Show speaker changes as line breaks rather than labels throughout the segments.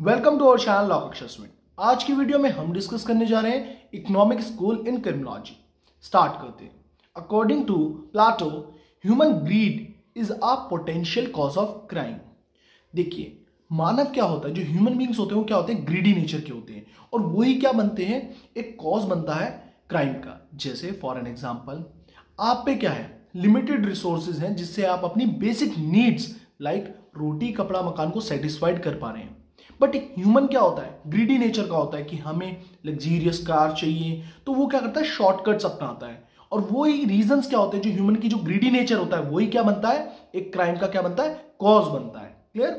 Welcome to our channel law कक्षा student. आज की वीडियो में हम डिस्कस करने जा रहे हैं economic school in criminology. Start करते हैं। According to Plato, human greed is a potential cause of crime. देखिए, मानव क्या होता है, जो ह्यूमन बींग्स होते हैं वो क्या होते हैं, ग्रीडी नेचर के होते हैं, और वही क्या बनते हैं, एक कॉज बनता है क्राइम का। जैसे फॉर एन एग्जाम्पल, आप पे क्या है, लिमिटेड रिसोर्सेज हैं जिससे आप अपनी बेसिक नीड्स लाइक रोटी कपड़ा मकान को सेटिस्फाइड कर पा रहे हैं। बट एक ह्यूमन क्या होता है, ग्रीडी नेचर का होता है कि हमें लग्जीरियस कार चाहिए, तो वो क्या करता है, शॉर्टकट्स अपनाता है। और वही रीजंस क्या होते हैं, जो ह्यूमन की जो ग्रीडी नेचर होता है वही क्या बनता है, एक क्राइम का क्या बनता है, कॉज बनता है। Clear?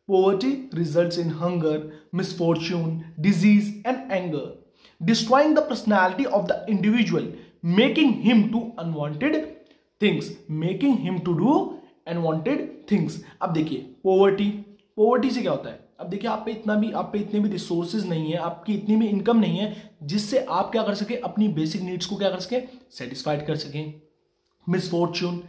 Poverty results in hunger, misfortune, disease and anger, destroying the personality of the individual, making him to unwanted things, making him to do unwanted things. अब देखिए, पोवर्टी से क्या होता है, अब देखिए आप पे इतने भी रिसोर्सेज नहीं है, आपकी इतनी भी इनकम नहीं है जिससे आप क्या कर सके, अपनी बेसिक नीड्स को क्या कर सके, सेटिस्फाइड कर सके। मिसफॉर्च्यून,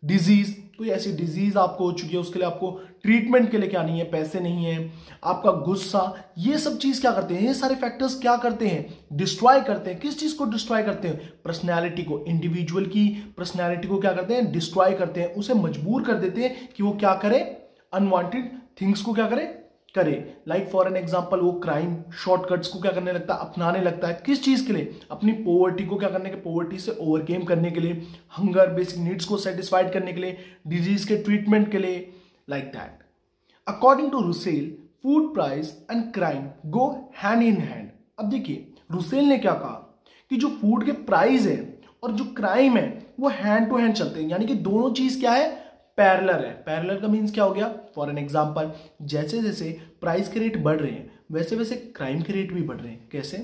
डिजीज, कोई ऐसी डिजीज आपको हो चुकी है, उसके लिए आपको ट्रीटमेंट के लिए क्या नहीं है, पैसे नहीं है। आपका गुस्सा, ये सब चीज क्या करते हैं, ये सारे फैक्टर्स क्या करते हैं, डिस्ट्रॉय करते हैं। किस चीज को डिस्ट्रॉय करते हैं, पर्सनैलिटी को, इंडिविजुअल की पर्सनैलिटी को क्या करते हैं, डिस्ट्रॉय करते हैं, उसे मजबूर कर देते हैं कि वो क्या करे, अनवांटेड थिंग्स को क्या करे। लाइक फॉर एन एग्जाम्पल, वो क्राइम शॉर्टकट्स को क्या करने लगता है, अपनाने लगता है। किस चीज के लिए, अपनी पोवर्टी को क्या करने के, पोवर्टी से ओवरकेम करने के लिए, हंगर बेसिक नीड्स को सेटिस्फाइड करने के लिए, डिजीज के ट्रीटमेंट के लिए, like that. According to Russell, food price and crime go hand in hand. अब देखिए, रुसेल ने क्या कहा कि जो फूड के प्राइस है और जो क्राइम है वो हैंड टू हैंड चलते हैं, यानी कि दोनों चीज क्या है, पैरेलल है। पैरेलल का मीन्स क्या हो गया, फॉर एन एग्जांपल, जैसे जैसे प्राइस के रेट बढ़ रहे हैं वैसे वैसे क्राइम के रेट भी बढ़ रहे हैं। कैसे?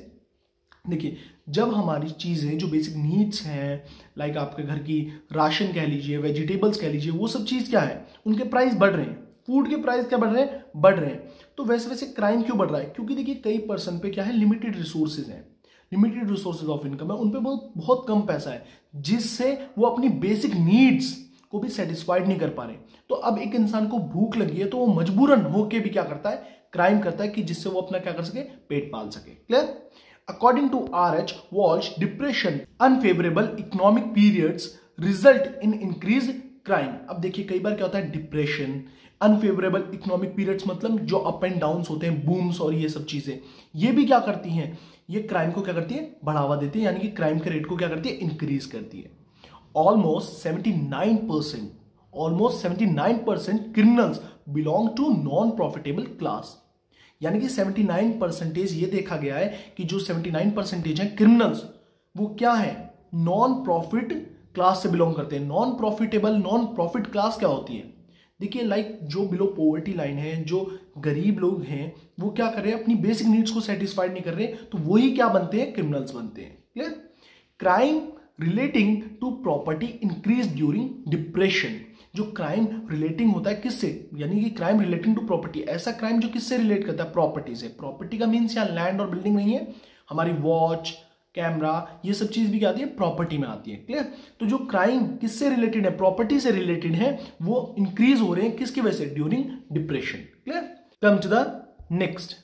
देखिए, जब हमारी चीज़ें जो बेसिक नीड्स हैं, लाइक आपके घर की राशन कह लीजिए, वेजिटेबल्स कह लीजिए, वो सब चीज़ क्या है, उनके प्राइस बढ़ रहे हैं, फूड के प्राइस क्या बढ़ रहे हैं, बढ़ रहे हैं। तो वैसे वैसे क्राइम क्यों बढ़ रहा है, क्योंकि देखिए कई पर्सन पे क्या है, लिमिटेड रिसोर्सेज हैं, लिमिटेड रिसोर्सेज ऑफ इनकम है, उन पे बहुत कम पैसा है, जिससे वो अपनी बेसिक नीड्स को भी सेटिस्फाइड नहीं कर पा रहे। तो अब एक इंसान को भूख लगी है तो वो मजबूरन होके भी क्या करता है, क्राइम करता है, कि जिससे वो अपना क्या कर सके, पेट पाल सके। Clear? According to R.H. Walsh, depression, unfavourable economic periods result in increase crime. अब देखिए, कई बार क्या होता है, डिप्रेशन, अनफेवरेबल इकोनॉमिक पीरियड्स मतलब जो अप एंड डाउन होते हैं, बूम्स और ये सब चीजें, ये भी क्या करती हैं, ये क्राइम को क्या करती है, बढ़ावा देती है, यानी कि क्राइम के रेट को क्या करती है, इंक्रीज करती है। Almost 79% criminals belong to non-profitable class। यानी कि 79% ये देखा गया है कि जो 79% है क्रिमिनल्स, वो क्या है, नॉन प्रॉफिट क्लास से बिलोंग करते हैं। नॉन प्रॉफिट क्लास क्या होती है, देखिए लाइक जो बिलो पॉवर्टी लाइन है, जो गरीब लोग हैं, वो क्या कर रहे हैं, अपनी बेसिक नीड्स को सेटिस्फाइड नहीं कर रहे, तो वही क्या बनते हैं, क्रिमिनल्स बनते हैं। Clear? Crime relating to property increase during depression. जो क्राइम रिलेटिंग होता है किससे, यानी कि क्राइम रिलेटिंग टू प्रॉपर्टी, ऐसा क्राइम जो किससे रिलेट करता है, प्रॉपर्टी से। प्रॉपर्टी का मीन्स यहाँ लैंड और बिल्डिंग नहीं है, हमारी वॉच, कैमरा, ये सब चीज भी क्या आती है, प्रॉपर्टी में आती है। क्लियर? तो जो क्राइम किससे रिलेटेड है, प्रॉपर्टी से रिलेटेड है, वो इंक्रीज हो रहे हैं किसकी वजह से, during depression. Clear? Come to the next,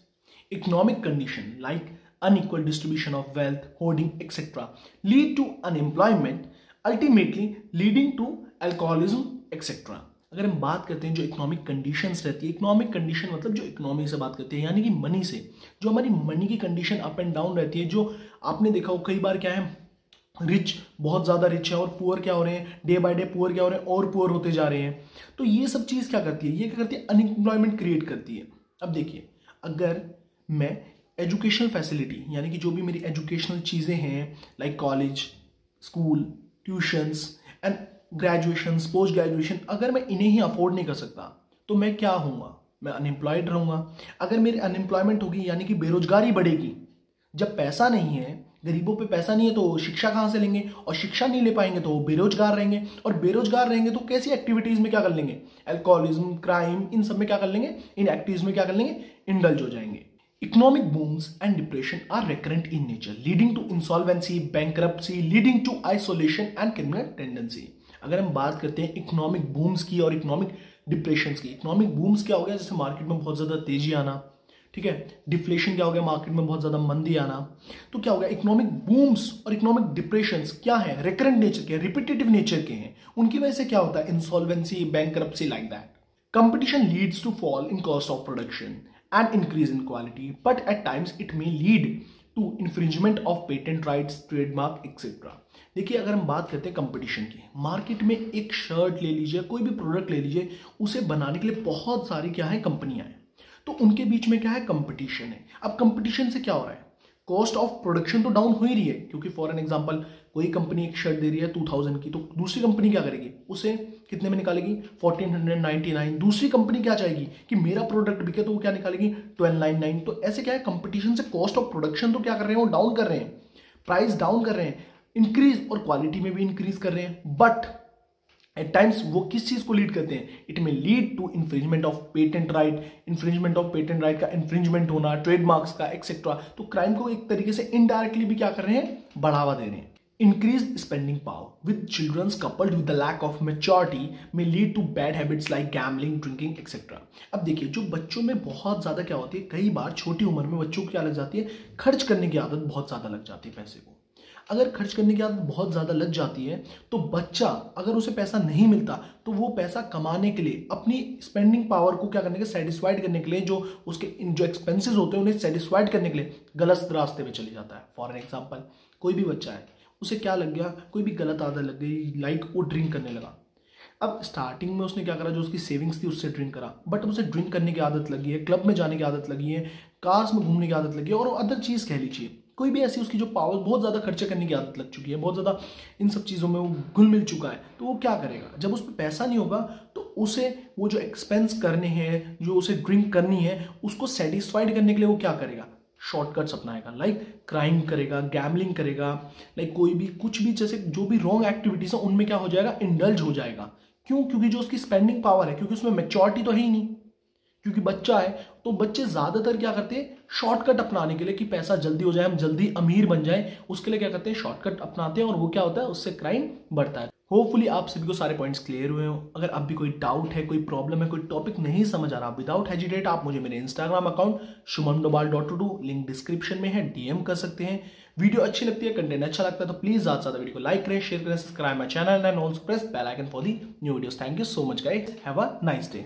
economic condition like unequal distribution of wealth, hoarding, etc. lead to unemployment, ultimately leading to alcoholism, etc. अगर हम बात करते हैं जो इकोनॉमिक कंडीशंस रहती है, इकोनॉमिक कंडीशन मतलब जो इकोनॉमी से बात करते हैं, यानी कि मनी से, जो हमारी मनी की कंडीशन अप एंड डाउन रहती है, जो आपने देखा हो कई बार क्या है, रिच बहुत ज़्यादा रिच है और पुअर क्या हो रहे हैं, डे बाय डे पुअर क्या हो रहे हैं, और पुअर होते जा रहे हैं। तो ये सब चीज़ क्या करती है, ये क्या करती है, अनएम्प्लॉयमेंट क्रिएट करती है। अब देखिए, अगर मैं एजुकेशनल फैसिलिटी, यानी कि जो भी मेरी एजुकेशनल चीज़ें हैं, like college, school, tuitions and graduation, post graduation, अगर मैं इन्हें ही अफोर्ड नहीं कर सकता तो मैं क्या होऊंगा, मैं अनएम्प्लॉयड रहूँगा। अगर मेरी अनएम्प्लॉयमेंट होगी यानी कि बेरोजगारी बढ़ेगी। जब पैसा नहीं है, गरीबों पे पैसा नहीं है, तो शिक्षा कहाँ से लेंगे, और शिक्षा नहीं ले पाएंगे तो वो बेरोजगार रहेंगे, और बेरोजगार रहेंगे तो कैसी एक्टिविटीज़ में क्या कर लेंगे, अल्कोहलिज्म, क्राइम, इन सब में क्या कर लेंगे, इन एक्टिविटीज़ में क्या कर लेंगे, इंडल्ज हो जाएंगे। Economic booms and depression are recurrent in nature, leading to insolvency, bankruptcy, leading to isolation and criminal tendency। अगर हम बात करते हैं इकोनॉमिक बूम्स की और इकोनॉमिक डिप्रेशन की, इकोनॉमिक बूम्स क्या हो गया, जैसे मार्केट में बहुत ज़्यादा तेजी आना, ठीक है। डिफ्लेशन क्या हो गया, मार्केट में बहुत ज्यादा मंदी आना। तो क्या हो गया, इकोनॉमिक बूम्स और इकोनॉमिक डिप्रेशंस क्या है, रिकरेंट नेचर के, रिपीटेटिव नेचर के हैं। उनकी वजह से क्या होता है, insolvency, bankruptcy, like that. Competition leads to fall in cost of production and increase in quality, but at times it may lead to infringement of patent rights, trademark, etc. देखिए, अगर हम बात करते हैं कंपटीशन की, मार्केट में एक shirt ले लीजिए, कोई भी प्रोडक्ट ले लीजिए, उसे बनाने के लिए बहुत सारी क्या है कंपनियां हैं, तो उनके बीच में क्या है, कंपटीशन है। अब कंपटीशन से क्या हो रहा है, कॉस्ट ऑफ प्रोडक्शन तो डाउन हो ही रही है, क्योंकि फॉर एन एग्जांपल कोई कंपनी एक शर्ट दे रही है 2000 की, तो दूसरी कंपनी क्या करेगी, उसे कितने में निकालेगी, 1499। दूसरी कंपनी क्या चाहेगी कि मेरा प्रोडक्ट बिके, तो वो क्या निकालेगी, 1299। तो ऐसे क्या है, कंपटीशन से कॉस्ट ऑफ प्रोडक्शन तो क्या कर रहे हैं, वो डाउन कर रहे हैं, प्राइस डाउन कर रहे हैं, इंक्रीज, और क्वालिटी में भी इंक्रीज कर रहे हैं। बट एट टाइम्स वो किस चीज को लीड करते हैं, इट में lead to infringement of patent right, infringement of patent right का इन्फ्रिंजमेंट होना, ट्रेडमार्क्स का, एक्सेट्रा। तो क्राइम को एक तरीके से इनडायरेक्टली भी क्या कर रहे हैं, बढ़ावा दे रहे हैं। Increase spending power with childrens coupled with the lack of maturity may lead to bad habits like gambling, drinking, etcetera. अब देखिए, जो बच्चों में बहुत ज्यादा क्या होती है, कई बार छोटी उम्र में बच्चों को क्या लग जाती है, खर्च करने की आदत बहुत ज्यादा लग जाती है पैसे को। अगर खर्च करने की आदत बहुत ज़्यादा लग जाती है, तो बच्चा अगर उसे पैसा नहीं मिलता, तो वो पैसा कमाने के लिए, अपनी स्पेंडिंग पावर को क्या करने के, सेटिस्फाइड करने के लिए, जो उसके जो एक्सपेंसेस होते हैं उन्हें सेटिस्फाइड करने के लिए गलत रास्ते में चले जाता है। फॉर एन एग्जाम्पल, कोई भी बच्चा है, उसे क्या लग गया, कोई भी गलत आदत लग गई, लाइक वो ड्रिंक करने लगा। अब स्टार्टिंग में उसने क्या करा, जो उसकी सेविंग्स थी उससे ड्रिंक करा, बट उसे ड्रिंक करने की आदत लगी है, क्लब में जाने की आदत लगी है, कार्स में घूमने की आदत लगी है, और अदर चीज़ कह लीजिए, कोई भी ऐसी उसकी जो पावर, बहुत ज़्यादा खर्चे करने की आदत लग चुकी है, बहुत ज़्यादा इन सब चीज़ों में वो घुल मिल चुका है। तो वो क्या करेगा, जब उस पर पैसा नहीं होगा, तो उसे वो जो एक्सपेंस करने हैं, जो उसे ड्रिंक करनी है, उसको सेटिस्फाइड करने के लिए वो क्या करेगा, शॉर्टकट्स अपनाएगा, लाइक क्राइम करेगा, गैम्बलिंग करेगा, लाइक कोई भी कुछ भी, जैसे जो भी रॉन्ग एक्टिविटीज है उनमें क्या हो जाएगा, इंडल्ज हो जाएगा। क्यों, क्योंकि जो उसकी स्पेंडिंग पावर है, क्योंकि उसमें मैच्योरिटी तो है ही नहीं, क्योंकि बच्चा है। तो बच्चे ज्यादातर क्या करते हैं, शॉर्टकट अपनाने के लिए कि पैसा जल्दी हो जाए, हम जल्दी अमीर बन जाए, उसके लिए क्या करते हैं, शॉर्टकट अपनाते हैं, और वो क्या होता है, उससे क्राइम बढ़ता है। होपफुली आप सभी को सारे पॉइंट्स क्लियर हुए हो। अगर अब भी कोई डाउट है, कोई प्रॉब्लम है, कोई टॉपिक नहीं समझ आ रहा, विदाउट हेजिटेट आप मुझे मेरे इंस्टाग्राम अकाउंट शुभम_डोभाल.to, लिंक डिस्क्रिप्शन में है, डीएम कर सकते हैं। वीडियो अच्छी लगती है, कंटेंट अच्छा लगता है, तो प्लीज ज्यादा से ज्यादा वीडियो को लाइक करें, शेयर करें, subscribe my channel and also press bell icon for the new videos. Thank you so much guys, have a nice day.